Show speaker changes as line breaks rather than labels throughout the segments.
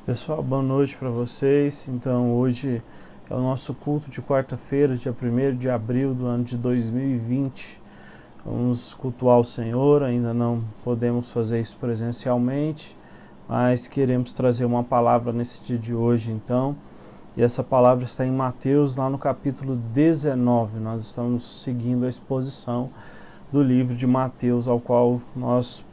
Pessoal, boa noite para vocês. Então, hoje é o nosso culto de quarta-feira, dia 1º de abril do ano de 2020. Vamos cultuar o Senhor, ainda não podemos fazer isso presencialmente, mas queremos trazer uma palavra nesse dia de hoje, então. E essa palavra está em Mateus, lá no capítulo 19. Nós estamos seguindo a exposição do livro de Mateus, ao qual nós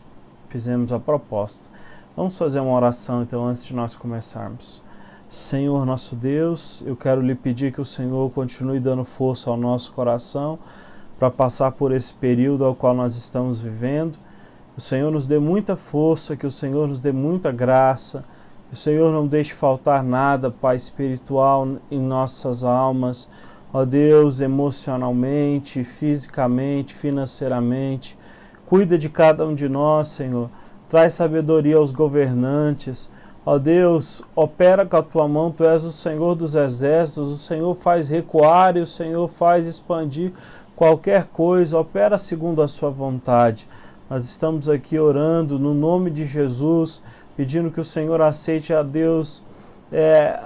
fizemos a proposta. Vamos fazer uma oração, então, antes de nós começarmos. Senhor, nosso Deus, eu quero lhe pedir que o Senhor continue dando força ao nosso coração para passar por esse período ao qual nós estamos vivendo. Que o Senhor nos dê muita força, que o Senhor nos dê muita graça, que o Senhor não deixe faltar nada, Pai espiritual, em nossas almas, ó Deus, emocionalmente, fisicamente, financeiramente. Cuida de cada um de nós, Senhor. Traz sabedoria aos governantes. Ó Deus, opera com a tua mão, tu és o Senhor dos exércitos, o Senhor faz recuar e o Senhor faz expandir qualquer coisa, opera segundo a sua vontade. Nós estamos aqui orando no nome de Jesus, pedindo que o Senhor aceite, a Deus,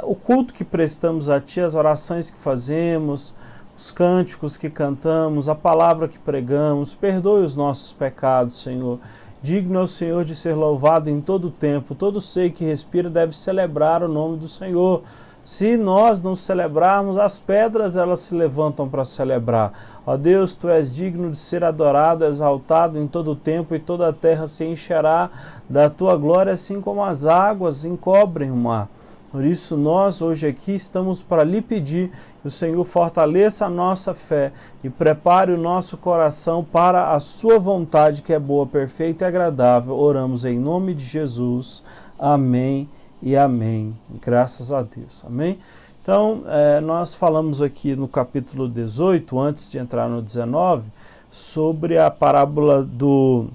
o culto que prestamos a Ti, as orações que fazemos, os cânticos que cantamos, a palavra que pregamos. Perdoe os nossos pecados, Senhor. Digno é o Senhor de ser louvado em todo o tempo. Todo ser que respira deve celebrar o nome do Senhor. Se nós não celebrarmos, as pedras elas se levantam para celebrar. Ó Deus, Tu és digno de ser adorado, exaltado em todo o tempo, e toda a terra se encherá da Tua glória, assim como as águas encobrem o mar. Por isso, nós hoje aqui estamos para lhe pedir que o Senhor fortaleça a nossa fé e prepare o nosso coração para a sua vontade, que é boa, perfeita e agradável. Oramos em nome de Jesus. Amém e amém. Graças a Deus. Amém? Então, nós falamos aqui no capítulo 18, antes de entrar no 19, sobre a parábola do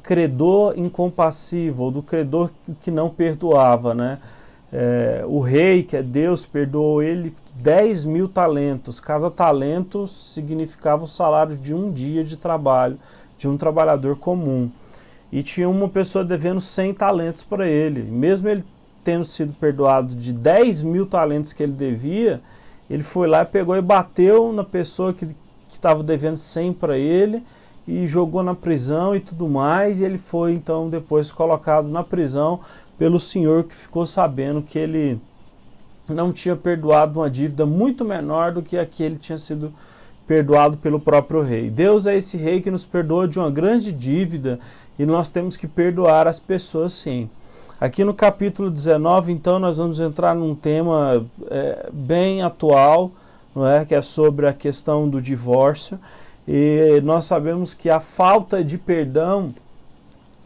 credor incompassível, ou do credor que não perdoava, né? O rei, que é Deus, perdoou ele 10.000 talentos. Cada talento significava o salário de um dia de trabalho de um trabalhador comum. E tinha uma pessoa devendo 100 talentos para ele. Mesmo ele tendo sido perdoado de 10.000 talentos que ele devia, ele foi lá, pegou e bateu na pessoa que estava devendo 100 para ele e jogou na prisão e tudo mais. E ele foi então depois colocado na prisão pelo senhor, que ficou sabendo que ele não tinha perdoado uma dívida muito menor do que a que ele tinha sido perdoado pelo próprio rei. Deus é esse rei que nos perdoa de uma grande dívida e nós temos que perdoar as pessoas, sim. Aqui no capítulo 19, então, nós vamos entrar num tema bem atual, não é? Que é sobre a questão do divórcio. E nós sabemos que a falta de perdão,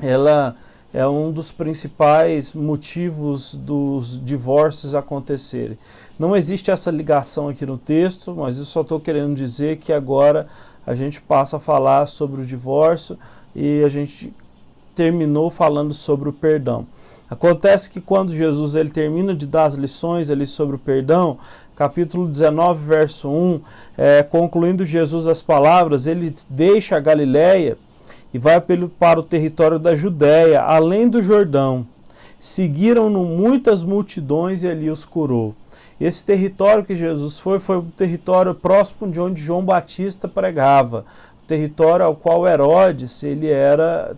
ela é um dos principais motivos dos divórcios acontecerem. Não existe essa ligação aqui no texto, mas eu só estou querendo dizer que agora a gente passa a falar sobre o divórcio e a gente terminou falando sobre o perdão. Acontece que quando Jesus ele termina de dar as lições ali sobre o perdão, capítulo 19, verso 1, concluindo Jesus as palavras, ele deixa a Galileia e vai para o território da Judéia, além do Jordão. Seguiram-no muitas multidões e ali os curou. Esse território que Jesus foi o território próximo de onde João Batista pregava, o território ao qual Herodes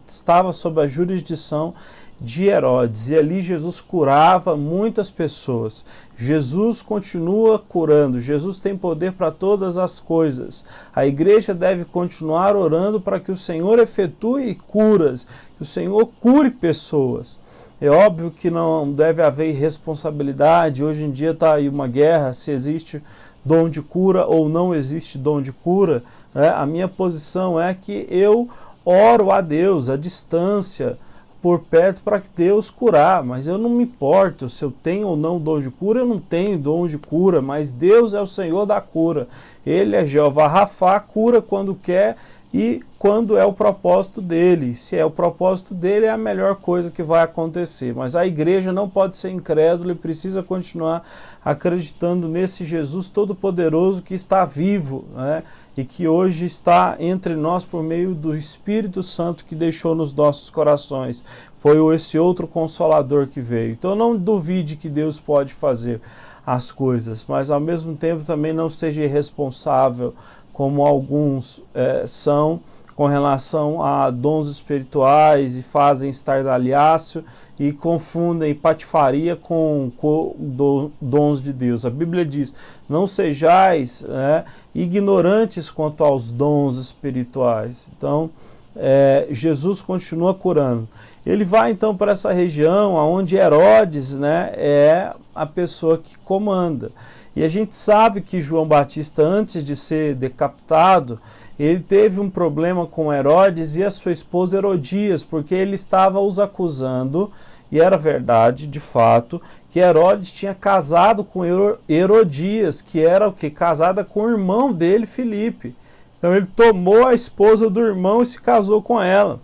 estava sob a jurisdição de Herodes, e ali Jesus curava muitas pessoas. Jesus continua curando, Jesus tem poder para todas as coisas. A igreja deve continuar orando para que o Senhor efetue curas, que o Senhor cure pessoas. É óbvio que não deve haver irresponsabilidade. Hoje em dia está aí uma guerra, se existe dom de cura ou não existe dom de cura. A minha posição é que eu oro a Deus à distância, por perto, para que Deus curar, mas eu não me importo se eu tenho ou não dom de cura. Eu não tenho dom de cura, mas Deus é o Senhor da cura. Ele é Jeová Rafá, cura quando quer e quando é o propósito dele. Se é o propósito dele, é a melhor coisa que vai acontecer. Mas a igreja não pode ser incrédula e precisa continuar acreditando nesse Jesus Todo-Poderoso que está vivo, né? E que hoje está entre nós por meio do Espírito Santo que deixou nos nossos corações. Foi esse outro Consolador que veio. Então não duvide que Deus pode fazer as coisas, mas ao mesmo tempo também não seja irresponsável, como alguns são, com relação a dons espirituais e fazem estardalhaço e confundem patifaria com dons de Deus. A Bíblia diz, não sejais ignorantes quanto aos dons espirituais. Então, Jesus continua curando. Ele vai então para essa região onde Herodes, é a pessoa que comanda. E a gente sabe que João Batista, antes de ser decapitado, ele teve um problema com Herodes e a sua esposa Herodias, porque ele estava os acusando, e era verdade, de fato, que Herodes tinha casado com Herodias, que era o quê? Casada com o irmão dele, Filipe. Então ele tomou a esposa do irmão e se casou com ela.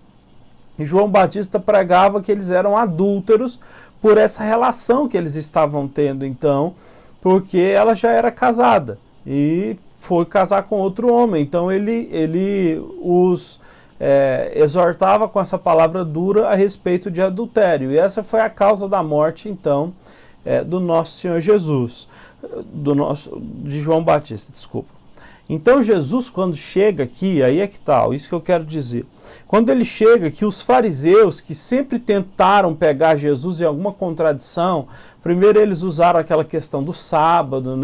E João Batista pregava que eles eram adúlteros por essa relação que eles estavam tendo, então, porque ela já era casada e foi casar com outro homem. Então ele os exortava com essa palavra dura a respeito de adultério. E essa foi a causa da morte, então, do nosso Senhor Jesus, de João Batista, desculpa. Então Jesus, quando chega aqui, aí é que tá, isso que eu quero dizer. Quando ele chega aqui, os fariseus que sempre tentaram pegar Jesus em alguma contradição, primeiro eles usaram aquela questão do sábado,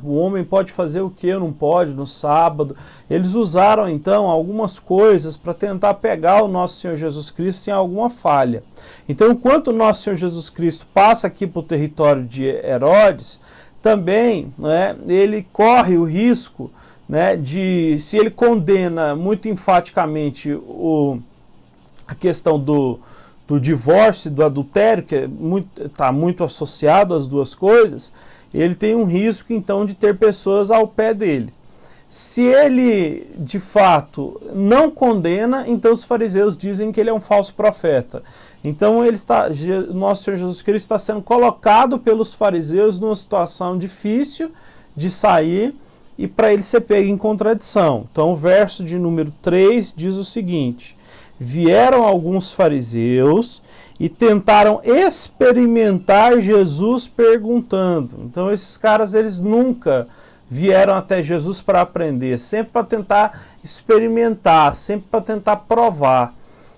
o homem pode fazer o que não pode no sábado. Eles usaram então algumas coisas para tentar pegar o nosso Senhor Jesus Cristo em alguma falha. Então, enquanto o nosso Senhor Jesus Cristo passa aqui para o território de Herodes, também ele corre o risco se ele condena muito enfaticamente a questão do divórcio e do adultério, que está muito associado às duas coisas, ele tem um risco então de ter pessoas ao pé dele. Se ele de fato não condena, então os fariseus dizem que ele é um falso profeta. Então nosso Senhor Jesus Cristo está sendo colocado pelos fariseus numa situação difícil de sair, e para ele ser pego em contradição. Então o verso de número 3 diz o seguinte: vieram alguns fariseus e tentaram experimentar Jesus perguntando. Então esses caras, eles nunca vieram até Jesus para aprender, sempre para tentar experimentar, sempre para tentar provar.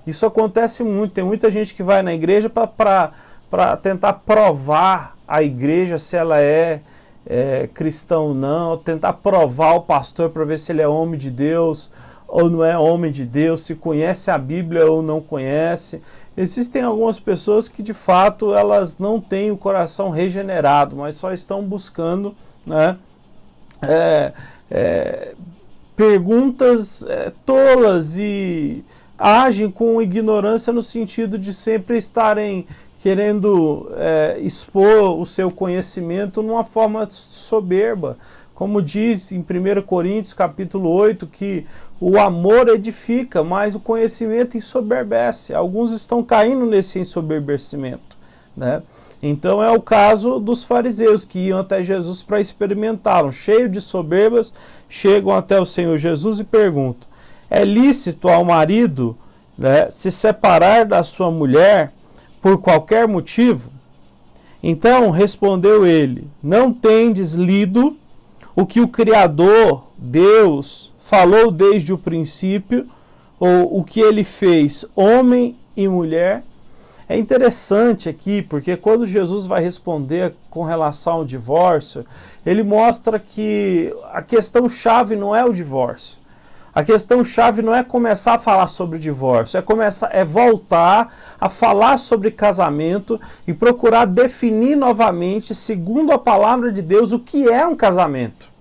Isso acontece muito, tem muita gente que vai na igreja para tentar provar a igreja se ela é cristão ou não, tentar provar o pastor para ver se ele é homem de Deus ou não é homem de Deus, se conhece a Bíblia ou não conhece. Existem algumas pessoas que de fato elas não têm o coração regenerado, mas só estão buscando perguntas tolas e agem com ignorância no sentido de sempre estarem querendo expor o seu conhecimento numa forma soberba. Como diz em 1 Coríntios capítulo 8, que o amor edifica, mas o conhecimento ensoberbece. Alguns estão caindo nesse ensoberbecimento. Então é o caso dos fariseus, que iam até Jesus para experimentar, cheios de soberbas, chegam até o Senhor Jesus e perguntam: é lícito ao marido se separar da sua mulher por qualquer motivo? Então respondeu ele: não tendes lido o que o Criador, Deus, falou desde o princípio, ou o que ele fez, homem e mulher? É interessante aqui, porque quando Jesus vai responder com relação ao divórcio, ele mostra que a questão-chave não é o divórcio. A questão-chave não é começar a falar sobre divórcio, é voltar a falar sobre casamento e procurar definir novamente, segundo a palavra de Deus, o que é um casamento.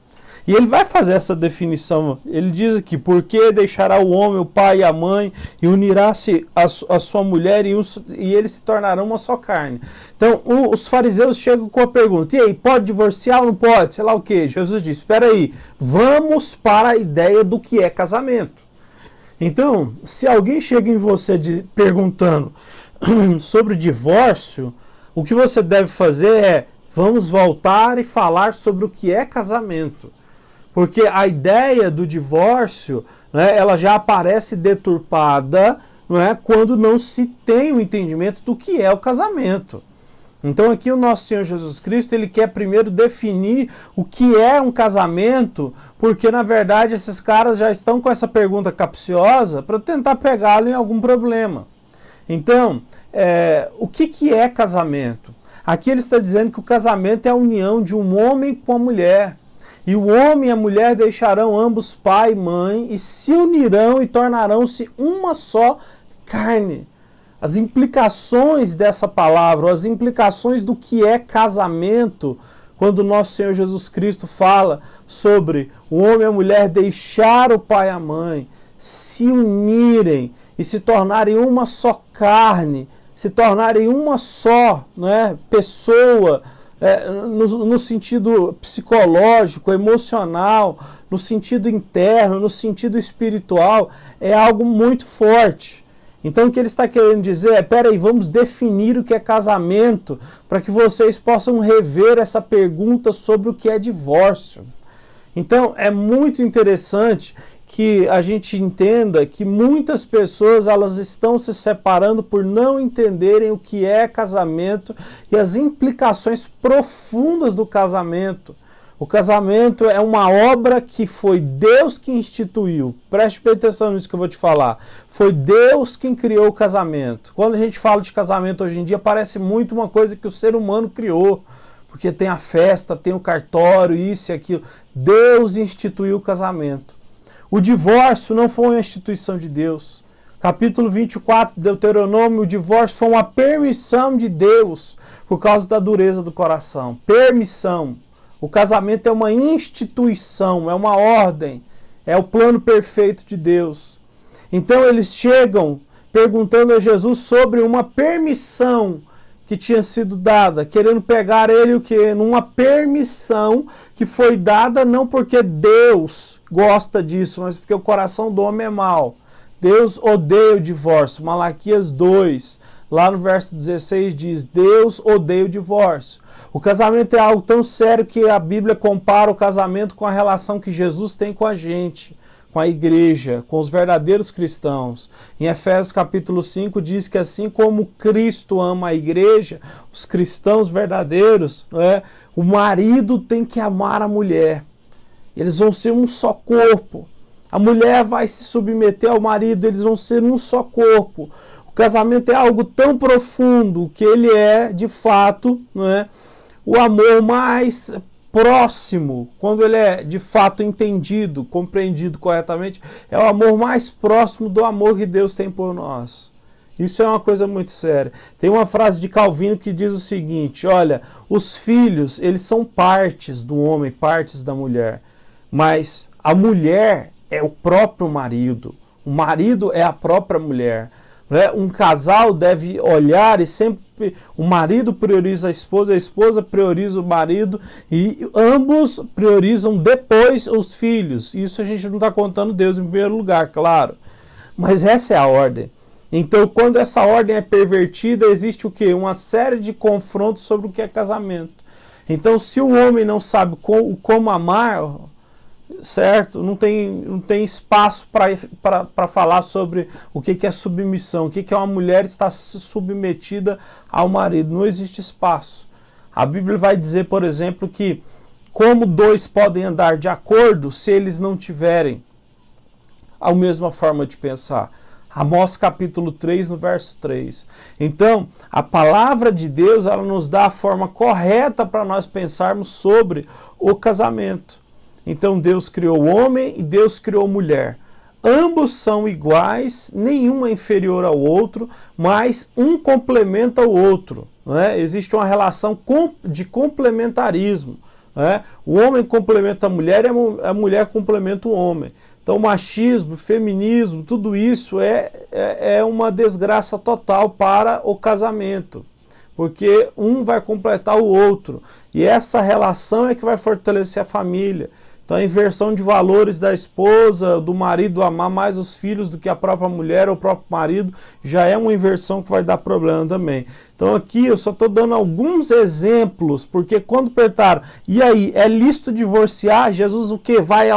E ele vai fazer essa definição. Ele diz aqui: porque deixará o homem o pai e a mãe e unirá-se a sua mulher e eles se tornarão uma só carne. Então os fariseus chegam com a pergunta: e aí, pode divorciar ou não pode? Sei lá o que. Jesus diz: espera aí, vamos para a ideia do que é casamento. Então, se alguém chega em você perguntando sobre divórcio, o que você deve fazer é, vamos voltar e falar sobre o que é casamento. Porque a ideia do divórcio, né, ela já aparece deturpada, não é, quando não se tem o entendimento do que é o casamento. Então aqui o nosso Senhor Jesus Cristo, ele quer primeiro definir o que é um casamento, porque na verdade esses caras já estão com essa pergunta capciosa para tentar pegá-lo em algum problema. Então, o que é casamento? Aqui ele está dizendo que o casamento é a união de um homem com a mulher. E o homem e a mulher deixarão ambos pai e mãe e se unirão e tornarão-se uma só carne. As implicações dessa palavra, as implicações do que é casamento, quando o nosso Senhor Jesus Cristo fala sobre o homem e a mulher deixar o pai e a mãe, se unirem e se tornarem uma só carne, se tornarem uma só, né, pessoa, no sentido psicológico, emocional, no sentido interno, no sentido espiritual, é algo muito forte. Então o que ele está querendo dizer é, peraí, vamos definir o que é casamento para que vocês possam rever essa pergunta sobre o que é divórcio. Então é muito interessante que a gente entenda que muitas pessoas elas estão se separando por não entenderem o que é casamento e as implicações profundas do casamento. O casamento é uma obra que foi Deus que instituiu. Preste bem atenção nisso que eu vou te falar. Foi Deus quem criou o casamento. Quando a gente fala de casamento hoje em dia, parece muito uma coisa que o ser humano criou. Porque tem a festa, tem o cartório, isso e aquilo. Deus instituiu o casamento. O divórcio não foi uma instituição de Deus. Capítulo 24 de Deuteronômio, o divórcio foi uma permissão de Deus por causa da dureza do coração. Permissão. O casamento é uma instituição, é uma ordem, é o plano perfeito de Deus. Então eles chegam perguntando a Jesus sobre uma permissão que tinha sido dada, querendo pegar ele o quê? Numa permissão que foi dada não porque Deus gosta disso, mas porque o coração do homem é mau. Deus odeia o divórcio. Malaquias 2, lá no verso 16 diz, Deus odeia o divórcio. O casamento é algo tão sério que a Bíblia compara o casamento com a relação que Jesus tem com a gente, com a igreja, com os verdadeiros cristãos. Em Efésios capítulo 5 diz que assim como Cristo ama a igreja, os cristãos verdadeiros, o marido tem que amar a mulher. Eles vão ser um só corpo. A mulher vai se submeter ao marido, eles vão ser um só corpo. O casamento é algo tão profundo que ele é, de fato, o amor mais próximo, quando ele é de fato entendido, compreendido corretamente, é o amor mais próximo do amor que Deus tem por nós. Isso é uma coisa muito séria. Tem uma frase de Calvino que diz o seguinte, olha, os filhos, eles são partes do homem, partes da mulher, mas a mulher é o próprio marido, o marido é a própria mulher. Um casal deve olhar e sempre o marido prioriza a esposa prioriza o marido e ambos priorizam depois os filhos. Isso a gente não está contando Deus em primeiro lugar, claro. Mas essa é a ordem. Então, quando essa ordem é pervertida, existe o quê? Uma série de confrontos sobre o que é casamento. Então, se o homem não sabe como amar, certo? Não tem espaço para falar sobre o que é submissão, o que é uma mulher estar submetida ao marido. Não existe espaço. A Bíblia vai dizer, por exemplo, que como dois podem andar de acordo se eles não tiverem a mesma forma de pensar. Amós capítulo 3, no verso 3. Então, a palavra de Deus, ela nos dá a forma correta para nós pensarmos sobre o casamento. Então Deus criou o homem e Deus criou a mulher. Ambos são iguais, nenhum é inferior ao outro, mas um complementa o outro. Existe uma relação de complementarismo. O homem complementa a mulher e a mulher complementa o homem. Então machismo, feminismo, tudo isso é uma desgraça total para o casamento. Porque um vai completar o outro. E essa relação é que vai fortalecer a família. Então a inversão de valores da esposa, do marido amar mais os filhos do que a própria mulher ou o próprio marido, já é uma inversão que vai dar problema também. Então aqui eu só estou dando alguns exemplos, porque quando perguntaram, e aí, é lícito divorciar? Jesus o quê? Vai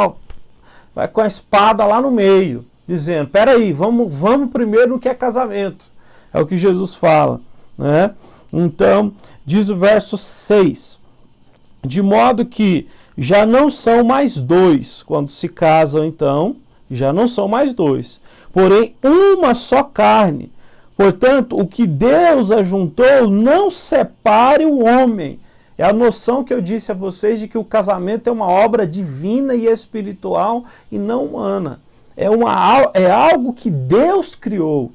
com a espada lá no meio, dizendo, peraí, vamos primeiro no que é casamento. É o que Jesus fala, né? Então, diz o verso 6, de modo que já não são mais dois, quando se casam então, já não são mais dois, porém uma só carne. Portanto, o que Deus ajuntou, não separe o homem. É a noção que eu disse a vocês de que o casamento é uma obra divina e espiritual e não humana. É algo que Deus criou.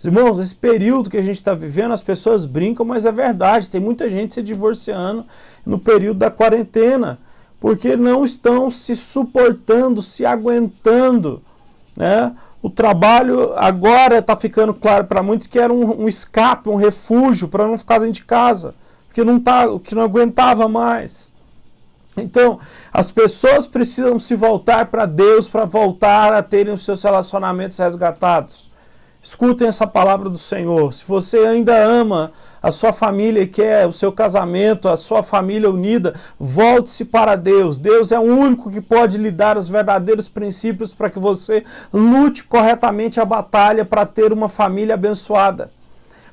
Irmãos, esse período que a gente está vivendo, as pessoas brincam, mas é verdade. Tem muita gente se divorciando no período da quarentena, porque não estão se suportando, se aguentando, né? O trabalho agora está ficando claro para muitos que era um escape, um refúgio para não ficar dentro de casa, que não aguentava mais. Então, as pessoas precisam se voltar para Deus para voltar a terem os seus relacionamentos resgatados. Escutem essa palavra do Senhor. Se você ainda ama a sua família e quer o seu casamento, a sua família unida, volte-se para Deus. Deus é o único que pode lhe dar os verdadeiros princípios para que você lute corretamente a batalha para ter uma família abençoada.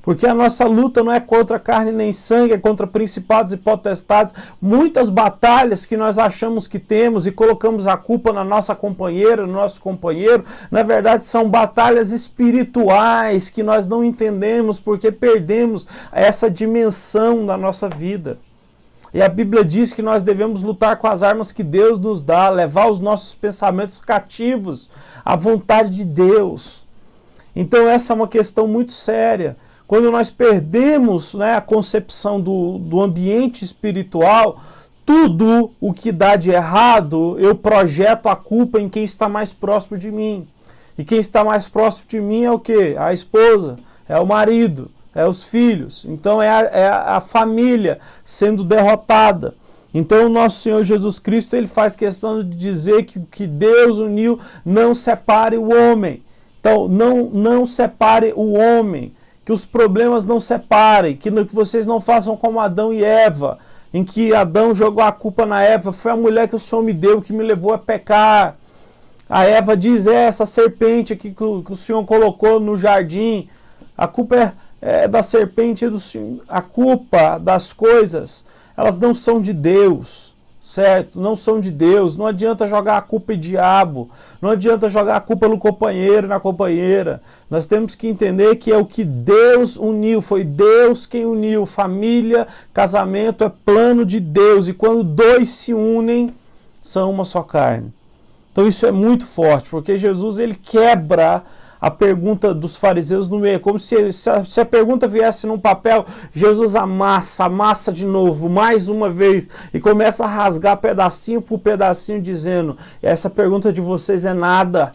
Porque a nossa luta não é contra carne nem sangue, é contra principados e potestades. Muitas batalhas que nós achamos que temos e colocamos a culpa na nossa companheira, no nosso companheiro, na verdade são batalhas espirituais que nós não entendemos porque perdemos essa dimensão da nossa vida. E a Bíblia diz que nós devemos lutar com as armas que Deus nos dá, levar os nossos pensamentos cativos à vontade de Deus. Então essa é uma questão muito séria. Quando nós perdemos, né, a concepção do ambiente espiritual, tudo o que dá de errado, eu projeto a culpa em quem está mais próximo de mim. E quem está mais próximo de mim é o quê? A esposa, é o marido, é os filhos. Então é a família sendo derrotada. Então o nosso Senhor Jesus Cristo, ele faz questão de dizer que o que Deus uniu, não separe o homem. Então não separe o homem. Que os problemas não separem, que vocês não façam como Adão e Eva, em que Adão jogou a culpa na Eva, foi a mulher que o Senhor me deu, que me levou a pecar. A Eva diz, essa serpente aqui que o Senhor colocou no jardim, a culpa é da serpente e do Senhor. A culpa das coisas, elas não são de Deus. Certo? Não são de Deus. Não adianta jogar a culpa em diabo. Não adianta jogar a culpa no companheiro, na companheira. Nós temos que entender que é o que Deus uniu. Foi Deus quem uniu. Família, casamento é plano de Deus. E quando dois se unem, são uma só carne. Então isso é muito forte, porque Jesus ele quebra a pergunta dos fariseus no meio, como se a pergunta viesse num papel, Jesus amassa de novo, mais uma vez, e começa a rasgar pedacinho por pedacinho, dizendo, essa pergunta de vocês é nada,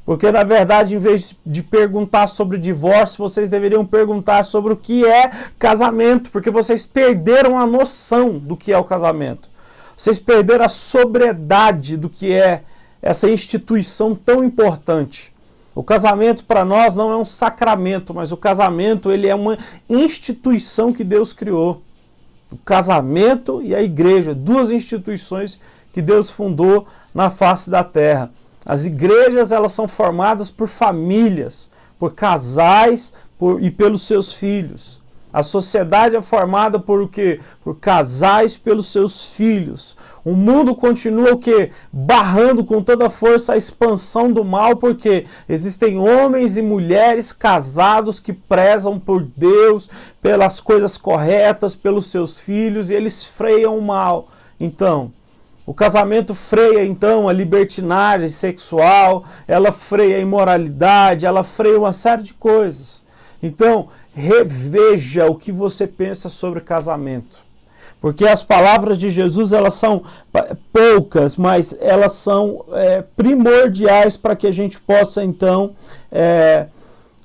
porque na verdade, em vez de perguntar sobre divórcio, vocês deveriam perguntar sobre o que é casamento, porque vocês perderam a noção do que é o casamento, vocês perderam a sobriedade do que é essa instituição tão importante. O casamento para nós não é um sacramento, mas o casamento ele é uma instituição que Deus criou. O casamento e a igreja, duas instituições que Deus fundou na face da terra. As igrejas elas são formadas por famílias, por casais e pelos seus filhos. A sociedade é formada por o quê? Por casais pelos seus filhos. O mundo continua o quê? Barrando com toda força a expansão do mal, porque existem homens e mulheres casados que prezam por Deus, pelas coisas corretas, pelos seus filhos, e eles freiam o mal. Então, o casamento freia então a libertinagem sexual, ela freia a imoralidade, ela freia uma série de coisas. Então, reveja o que você pensa sobre casamento. Porque as palavras de Jesus, elas são poucas, mas elas são primordiais para que a gente possa, então,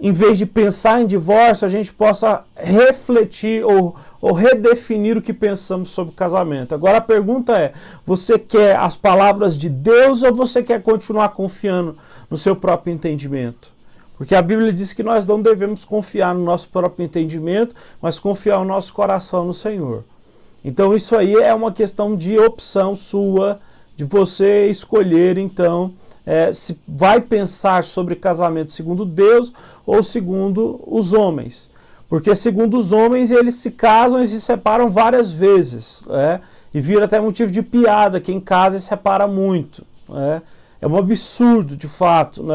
em vez de pensar em divórcio, a gente possa refletir ou redefinir o que pensamos sobre o casamento. Agora a pergunta é, você quer as palavras de Deus ou você quer continuar confiando no seu próprio entendimento? Porque a Bíblia diz que nós não devemos confiar no nosso próprio entendimento, mas confiar o nosso coração no Senhor. Então isso aí é uma questão de opção sua, de você escolher então se vai pensar sobre casamento segundo Deus ou segundo os homens. Porque segundo os homens eles se casam e se separam várias vezes, e vira até motivo de piada, quem casa e separa muito. É um absurdo, de fato,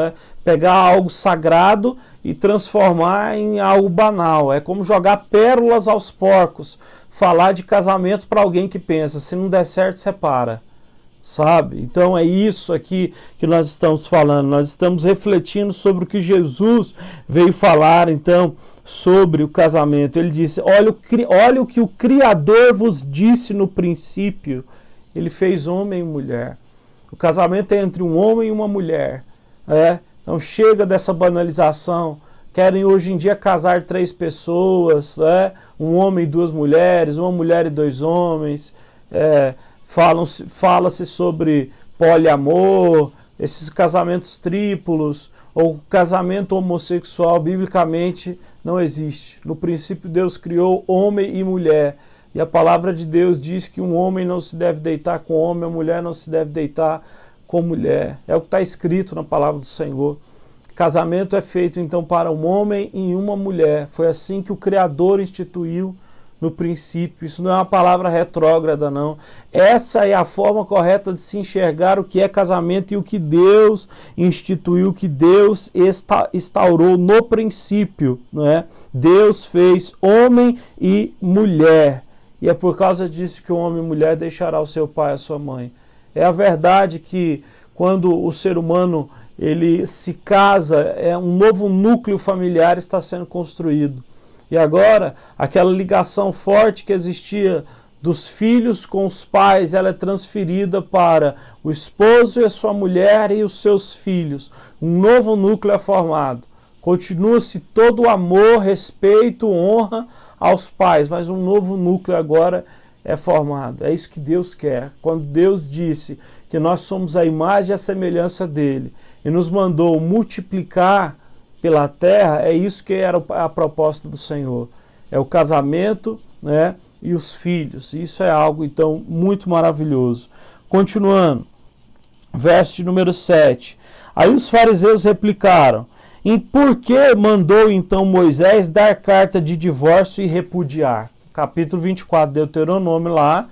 pegar algo sagrado e transformar em algo banal. É como jogar pérolas aos porcos, falar de casamento para alguém que pensa, se não der certo, separa. Sabe? Então é isso aqui que nós estamos falando. Nós estamos refletindo sobre o que Jesus veio falar, então, sobre o casamento. Ele disse, olha o que o Criador vos disse no princípio. Ele fez homem e mulher. O casamento é entre um homem e uma mulher. Então chega dessa banalização. Querem hoje em dia casar 3 pessoas, um homem e 2 mulheres, uma mulher e 2 homens. Fala-se sobre poliamor, esses casamentos triplos, ou casamento homossexual, biblicamente não existe. No princípio Deus criou homem e mulher, e a palavra de Deus diz que um homem não se deve deitar com homem, a mulher não se deve deitar com mulher. É o que está escrito na palavra do Senhor. Casamento é feito então para um homem e uma mulher. Foi assim que o Criador instituiu no princípio. Isso não é uma palavra retrógrada, não. Essa é a forma correta de se enxergar o que é casamento e o que Deus instituiu, o que Deus instaurou no princípio. Deus fez homem e mulher. E é por causa disso que o homem e mulher deixará o seu pai e a sua mãe. É a verdade que quando o ser humano ele se casa, um novo núcleo familiar está sendo construído. E agora, aquela ligação forte que existia dos filhos com os pais, ela é transferida para o esposo e a sua mulher e os seus filhos. Um novo núcleo é formado. Continua-se todo o amor, respeito, honra aos pais, mas um novo núcleo agora é formado. É isso que Deus quer. Quando Deus disse que nós somos a imagem e a semelhança dele e nos mandou multiplicar pela terra, é isso que era a proposta do Senhor. É o casamento, e os filhos. Isso é algo, então, muito maravilhoso. Continuando, verso número 7. Aí os fariseus replicaram, e por que mandou, então, Moisés dar carta de divórcio e repudiar? Capítulo 24 de Deuteronômio lá,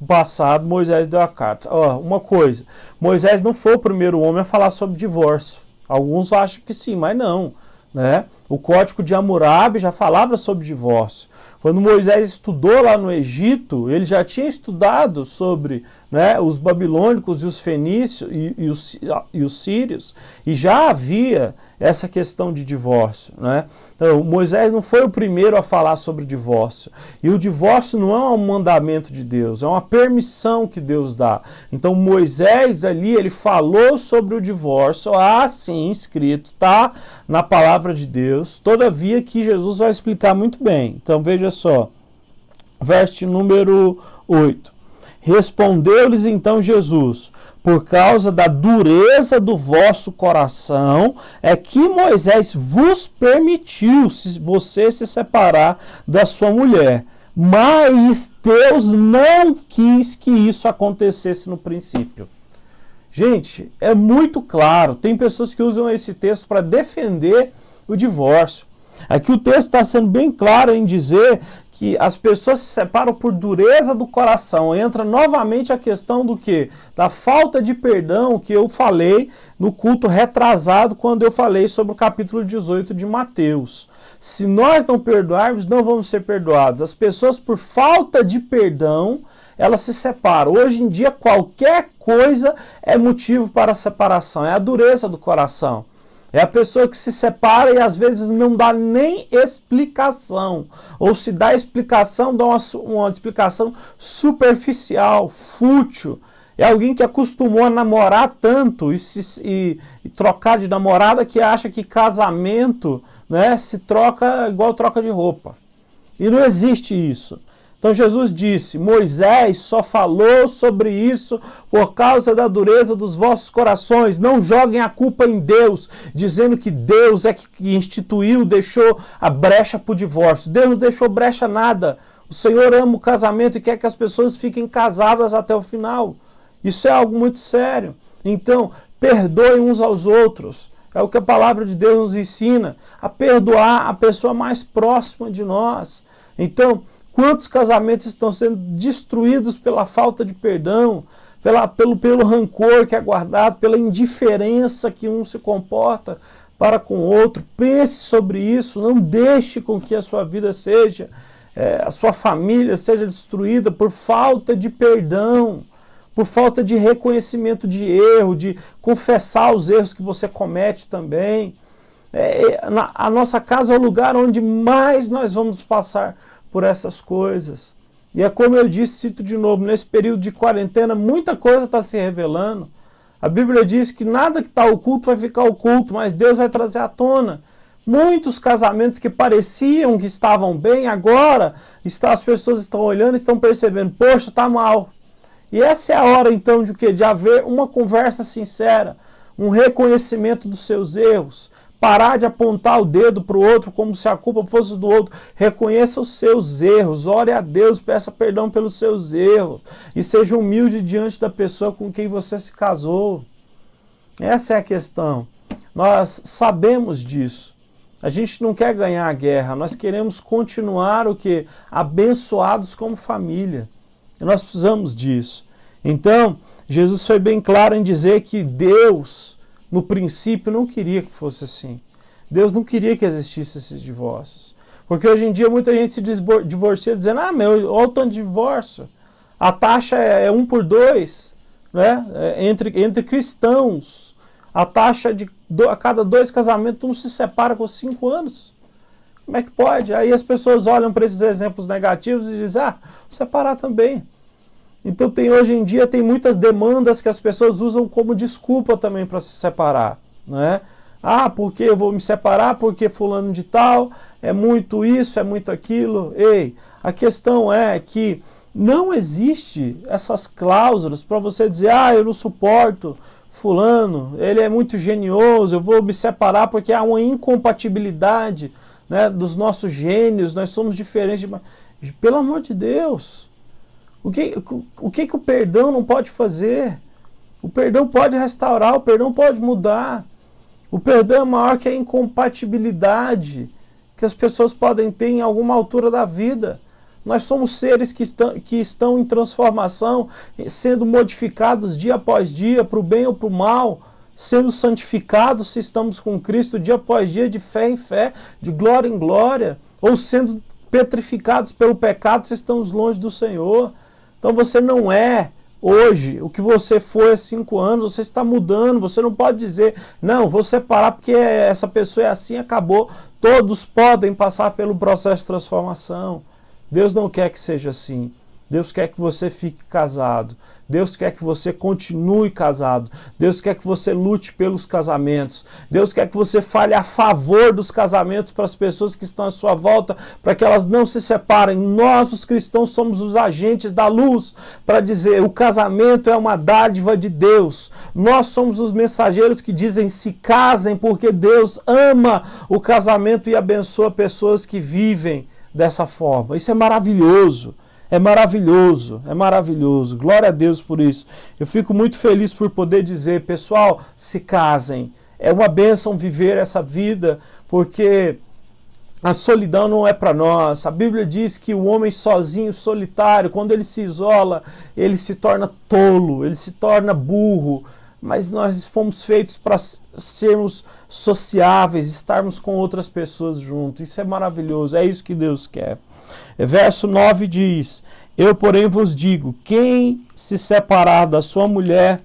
passado, Moisés deu a carta. Uma coisa, Moisés não foi o primeiro homem a falar sobre divórcio. Alguns acham que sim, mas não. O Código de Hammurabi já falava sobre divórcio. Quando Moisés estudou lá no Egito, ele já tinha estudado sobre os babilônicos e os fenícios e os sírios, e já havia essa questão de divórcio. Então, Moisés não foi o primeiro a falar sobre divórcio. E o divórcio não é um mandamento de Deus, é uma permissão que Deus dá. Então Moisés ali, ele falou sobre o divórcio, assim escrito, tá na palavra de Deus, todavia que Jesus vai explicar muito bem. Então veja só, verso número 8. Respondeu-lhes então Jesus, por causa da dureza do vosso coração, é que Moisés vos permitiu você se separar da sua mulher. Mas Deus não quis que isso acontecesse no princípio. Gente, é muito claro. Tem pessoas que usam esse texto para defender o divórcio. Aqui o texto está sendo bem claro em dizer que as pessoas se separam por dureza do coração. Entra novamente a questão do quê? Da falta de perdão que eu falei no culto retrasado quando eu falei sobre o capítulo 18 de Mateus. Se nós não perdoarmos, não vamos ser perdoados. As pessoas, por falta de perdão, elas se separam. Hoje em dia, qualquer coisa é motivo para a separação. É a dureza do coração. É a pessoa que se separa e às vezes não dá nem explicação. Ou se dá explicação, dá uma explicação superficial, fútil. É alguém que acostumou a namorar tanto e trocar de namorada que acha que casamento, né, se troca igual troca de roupa. E não existe isso. Então Jesus disse, Moisés só falou sobre isso por causa da dureza dos vossos corações. Não joguem a culpa em Deus, dizendo que Deus é que instituiu, deixou a brecha para o divórcio. Deus não deixou brecha nada. O Senhor ama o casamento e quer que as pessoas fiquem casadas até o final. Isso é algo muito sério. Então, perdoem uns aos outros. É o que a palavra de Deus nos ensina, a perdoar a pessoa mais próxima de nós. Então, quantos casamentos estão sendo destruídos pela falta de perdão, pelo rancor que é guardado, pela indiferença que um se comporta para com o outro? Pense sobre isso, não deixe com que a sua vida seja, a sua família seja destruída por falta de perdão, por falta de reconhecimento de erro, de confessar os erros que você comete também. A nossa casa é o lugar onde mais nós vamos passar por essas coisas. E é como eu disse, cito de novo, nesse período de quarentena, muita coisa está se revelando. A Bíblia diz que nada que está oculto vai ficar oculto, mas Deus vai trazer à tona. Muitos casamentos que pareciam que estavam bem, agora as pessoas estão olhando e estão percebendo, poxa, está mal. E essa é a hora então de haver uma conversa sincera, um reconhecimento dos seus erros, parar de apontar o dedo para o outro como se a culpa fosse do outro. Reconheça os seus erros, ore a Deus, peça perdão pelos seus erros e seja humilde diante da pessoa com quem você se casou. Essa é a questão. Nós sabemos disso. A gente não quer ganhar a guerra, nós queremos continuar abençoados como família. E nós precisamos disso. Então, Jesus foi bem claro em dizer que Deus, no princípio, não queria que fosse assim. Deus não queria que existisse esses divórcios. Porque hoje em dia muita gente se divorcia dizendo, olha o tanto de divórcio. A taxa é 1 por 2, né? Entre cristãos. A taxa a cada 2 casamentos, um se separa com 5 anos. Como é que pode? Aí as pessoas olham para esses exemplos negativos e dizem, separar também. Então hoje em dia tem muitas demandas que as pessoas usam como desculpa também para se separar. Né? Porque eu vou me separar porque fulano de tal, é muito isso, é muito aquilo. Ei, a questão é que não existe essas cláusulas para você dizer, eu não suporto fulano, ele é muito genioso, eu vou me separar porque há uma incompatibilidade, né, dos nossos gênios, nós somos diferentes. Pelo amor de Deus, o que o perdão não pode fazer? O perdão pode restaurar, o perdão pode mudar. O perdão é maior que a incompatibilidade que as pessoas podem ter em alguma altura da vida. Nós somos seres que estão em transformação, sendo modificados dia após dia, para o bem ou para o mal, sendo santificados se estamos com Cristo dia após dia, de fé em fé, de glória em glória, ou sendo petrificados pelo pecado se estamos longe do Senhor. Então você não é hoje o que você foi há 5 anos, você está mudando, você não pode dizer, não, vou separar porque essa pessoa é assim, acabou. Todos podem passar pelo processo de transformação. Deus não quer que seja assim. Deus quer que você fique casado. Deus quer que você continue casado. Deus quer que você lute pelos casamentos. Deus quer que você fale a favor dos casamentos para as pessoas que estão à sua volta, para que elas não se separem. Nós, os cristãos, somos os agentes da luz para dizer o casamento é uma dádiva de Deus. Nós somos os mensageiros que dizem se casem porque Deus ama o casamento e abençoa pessoas que vivem dessa forma. Isso é maravilhoso. É maravilhoso, é maravilhoso. Glória a Deus por isso. Eu fico muito feliz por poder dizer, pessoal, se casem. É uma bênção viver essa vida, porque a solidão não é para nós. A Bíblia diz que o homem sozinho, solitário, quando ele se isola, ele se torna tolo, ele se torna burro. Mas nós fomos feitos para sermos sociáveis, estarmos com outras pessoas juntos. Isso é maravilhoso, é isso que Deus quer. Verso 9 diz, eu porém vos digo, quem se separar da sua mulher,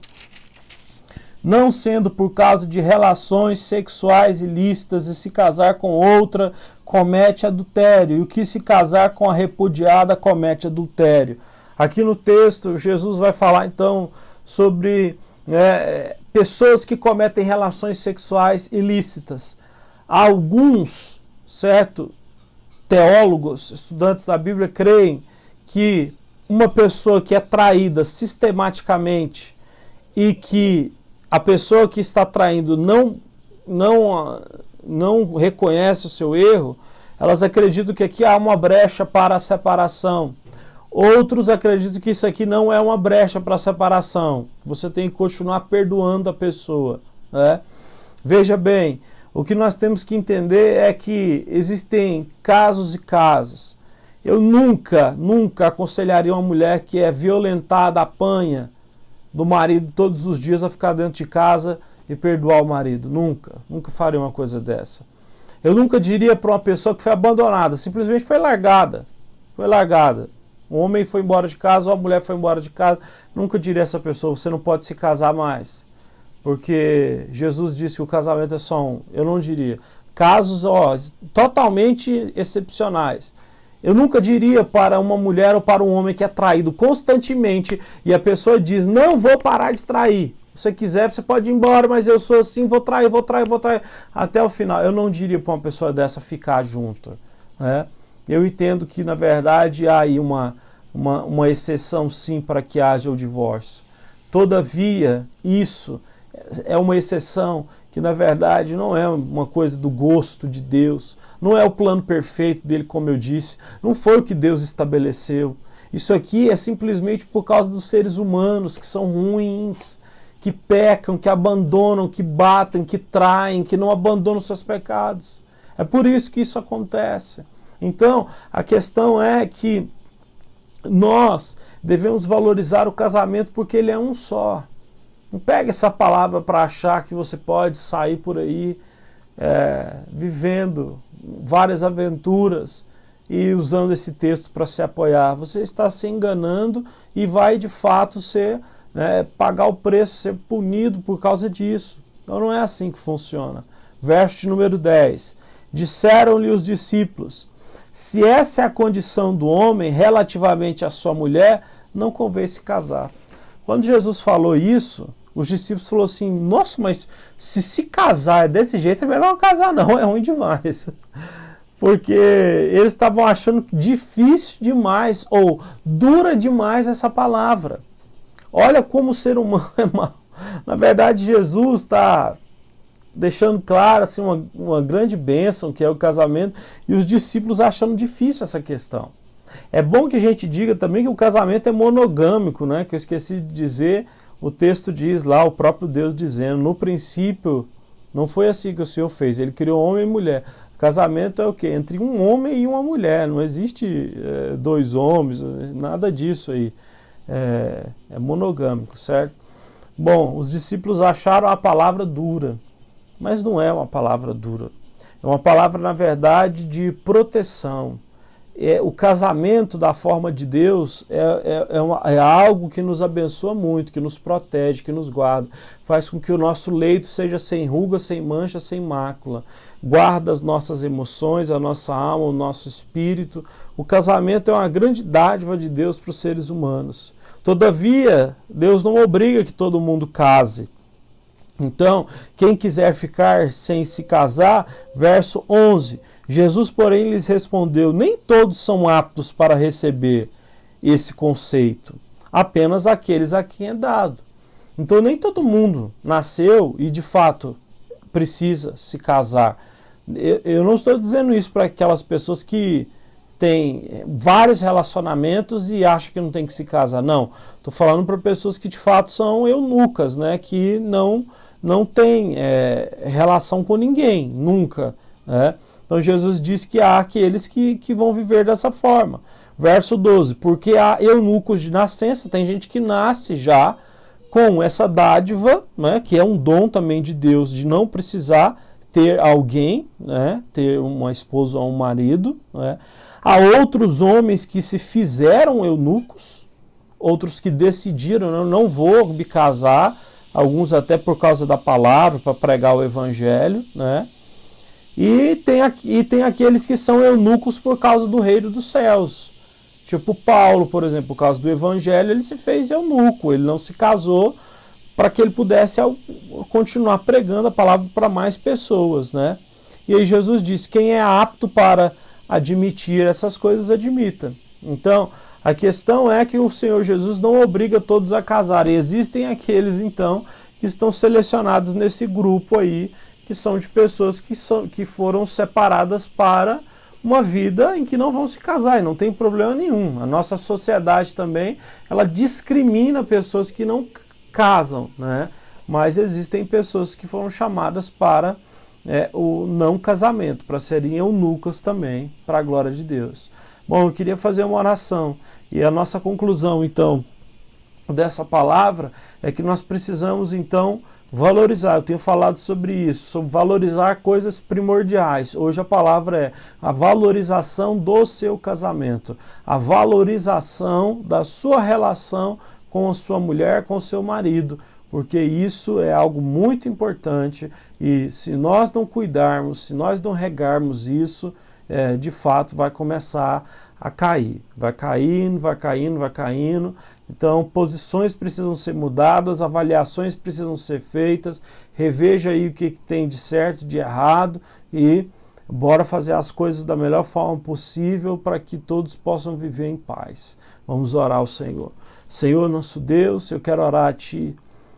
não sendo por causa de relações sexuais ilícitas e se casar com outra, comete adultério. E o que se casar com a repudiada comete adultério. Aqui no texto, Jesus vai falar então sobre pessoas que cometem relações sexuais ilícitas. Alguns, certo, teólogos, estudantes da Bíblia, creem que uma pessoa que é traída sistematicamente e que a pessoa que está traindo não reconhece o seu erro, elas acreditam que aqui há uma brecha para a separação. Outros acreditam que isso aqui não é uma brecha para a separação. Você tem que continuar perdoando a pessoa, né? Veja bem, o que nós temos que entender é que existem casos e casos. Eu nunca aconselharia uma mulher que é violentada, apanha do marido todos os dias a ficar dentro de casa e perdoar o marido. Nunca faria uma coisa dessa. Eu nunca diria para uma pessoa que foi abandonada, simplesmente foi largada. Um homem foi embora de casa, ou a mulher foi embora de casa. Nunca diria a essa pessoa, você não pode se casar mais. Porque Jesus disse que o casamento é só um. Eu não diria. Casos totalmente excepcionais. Eu nunca diria para uma mulher ou para um homem que é traído constantemente e a pessoa diz, não vou parar de trair. Se você quiser, você pode ir embora, mas eu sou assim, vou trair, até o final. Eu não diria para uma pessoa dessa ficar junto, né? Eu entendo que, na verdade, há aí uma exceção, sim, para que haja o divórcio. Todavia, isso é uma exceção que, na verdade, não é uma coisa do gosto de Deus, não é o plano perfeito dele, como eu disse, não foi o que Deus estabeleceu. Isso aqui é simplesmente por causa dos seres humanos que são ruins, que pecam, que abandonam, que batem, que traem, que não abandonam seus pecados. É por isso que isso acontece. Então, a questão é que nós devemos valorizar o casamento porque ele é um só. Não pegue essa palavra para achar que você pode sair por aí vivendo várias aventuras e usando esse texto para se apoiar. Você está se enganando e vai de fato pagar o preço, ser punido por causa disso. Então não é assim que funciona. Verso de número 10. Disseram-lhe os discípulos, se essa é a condição do homem relativamente à sua mulher, não convém se casar. Quando Jesus falou isso, os discípulos falaram assim, nossa, mas se casar desse jeito, é melhor não casar não, é ruim demais. Porque eles estavam achando difícil demais, ou dura demais essa palavra. Olha como o ser humano é mau. Na verdade, Jesus está deixando claro assim, uma grande bênção, que é o casamento, e os discípulos achando difícil essa questão. É bom que a gente diga também que o casamento é monogâmico, né? Que eu esqueci de dizer, o texto diz lá, o próprio Deus dizendo, no princípio, não foi assim que o Senhor fez, ele criou homem e mulher. Casamento é o quê? Entre um homem e uma mulher, não existe dois homens, nada disso aí. É monogâmico, certo? Bom, os discípulos acharam a palavra dura, mas não é uma palavra dura. É uma palavra, na verdade, de proteção. O casamento da forma de Deus é algo que nos abençoa muito, que nos protege, que nos guarda. Faz com que o nosso leito seja sem ruga, sem mancha, sem mácula. Guarda as nossas emoções, a nossa alma, o nosso espírito. O casamento é uma grande dádiva de Deus para os seres humanos. Todavia, Deus não obriga que todo mundo case. Então, quem quiser ficar sem se casar, verso 11, Jesus, porém, lhes respondeu, nem todos são aptos para receber esse conceito, apenas aqueles a quem é dado. Então, nem todo mundo nasceu e, de fato, precisa se casar. Eu não estou dizendo isso para aquelas pessoas que têm vários relacionamentos e acham que não tem que se casar. Não, estou falando para pessoas que, de fato, são eunucas, né, que não tem relação com ninguém, nunca. Né? Então Jesus diz que há aqueles que vão viver dessa forma. Verso 12, porque há eunucos de nascença, tem gente que nasce já com essa dádiva, né, que é um dom também de Deus, de não precisar ter alguém, né, ter uma esposa ou um marido. Né? Há outros homens que se fizeram eunucos, outros que decidiram, não vou me casar, alguns até por causa da palavra, para pregar o evangelho, né? E tem aqueles que são eunucos por causa do reino dos céus. Tipo Paulo, por exemplo, por causa do evangelho, ele se fez eunuco, ele não se casou para que ele pudesse continuar pregando a palavra para mais pessoas, né? E aí Jesus disse, quem é apto para admitir essas coisas, admita. Então, a questão é que o Senhor Jesus não obriga todos a casar. E existem aqueles, então, que estão selecionados nesse grupo aí, que são de pessoas que foram separadas para uma vida em que não vão se casar, e não tem problema nenhum. A nossa sociedade também, ela discrimina pessoas que não casam, né? Mas existem pessoas que foram chamadas para o não casamento, para serem eunucas também, para a glória de Deus. Bom, eu queria fazer uma oração, e a nossa conclusão, então, dessa palavra é que nós precisamos, então, valorizar. Eu tenho falado sobre isso, sobre valorizar coisas primordiais. Hoje a palavra é a valorização do seu casamento, a valorização da sua relação com a sua mulher, com o seu marido, porque isso é algo muito importante e se nós não cuidarmos, se nós não regarmos isso, de fato vai começar a cair. Vai caindo, vai caindo, vai caindo. Então, posições precisam ser mudadas, avaliações precisam ser feitas, reveja aí o que tem de certo, de errado e bora fazer as coisas da melhor forma possível para que todos possam viver em paz. Vamos orar ao Senhor. Senhor, nosso Deus, eu quero orar a Ti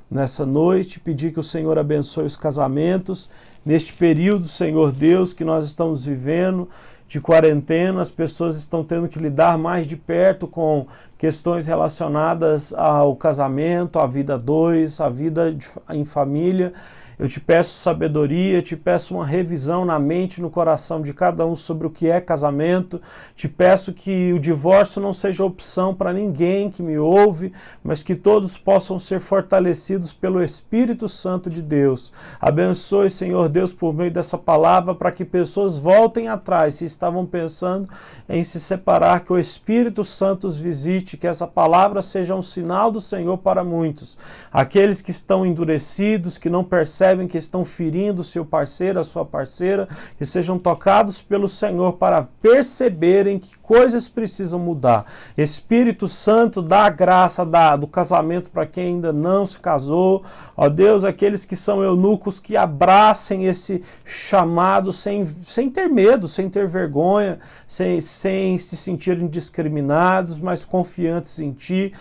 nessa noite, pedir que o Senhor abençoe os casamentos. Neste período, Senhor Deus, que nós estamos vivendo, de quarentena, as pessoas estão tendo que lidar mais de perto com questões relacionadas ao casamento, à vida a dois, à vida em família. Eu te peço sabedoria, te peço uma revisão na mente e no coração de cada um sobre o que é casamento. Te peço que o divórcio não seja opção para ninguém que me ouve, mas que todos possam ser fortalecidos pelo Espírito Santo de Deus. Abençoe, Senhor Deus, por meio dessa palavra, para que pessoas voltem atrás, se estavam pensando em se separar, que o Espírito Santo os visite, que essa palavra seja um sinal do Senhor para muitos. Aqueles que estão endurecidos, que não percebem que estão ferindo o seu parceiro, a sua parceira, que sejam tocados pelo Senhor para perceberem que coisas precisam mudar. Espírito Santo, dá a graça do casamento para quem ainda não se casou. Ó Deus, aqueles que são eunucos, que abracem esse chamado sem ter medo, sem ter vergonha, sem se sentirem discriminados, mas confiantes em Ti,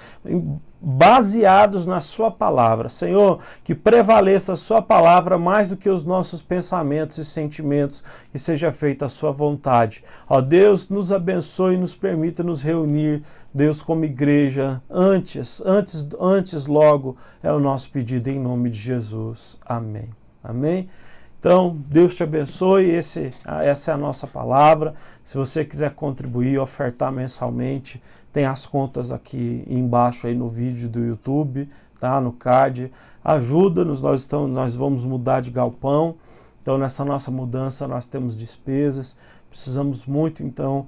baseados na sua palavra. Senhor, que prevaleça a sua palavra mais do que os nossos pensamentos e sentimentos, que seja feita a sua vontade. Ó Deus, nos abençoe e nos permita nos reunir, Deus, como igreja, antes logo, é o nosso pedido em nome de Jesus. Amém. Amém. Então, Deus te abençoe, essa é a nossa palavra. Se você quiser contribuir, ofertar mensalmente, tem as contas aqui embaixo aí no vídeo do YouTube, tá? No card. Ajuda-nos, nós vamos mudar de galpão. Então, nessa nossa mudança, nós temos despesas. Precisamos muito, então,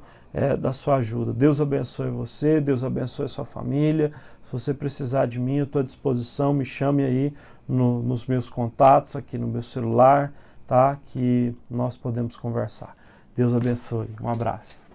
da sua ajuda. Deus abençoe você, Deus abençoe a sua família. Se você precisar de mim, eu estou à disposição. Me chame aí nos meus contatos, aqui no meu celular, tá? Que nós podemos conversar. Deus abençoe. Um abraço.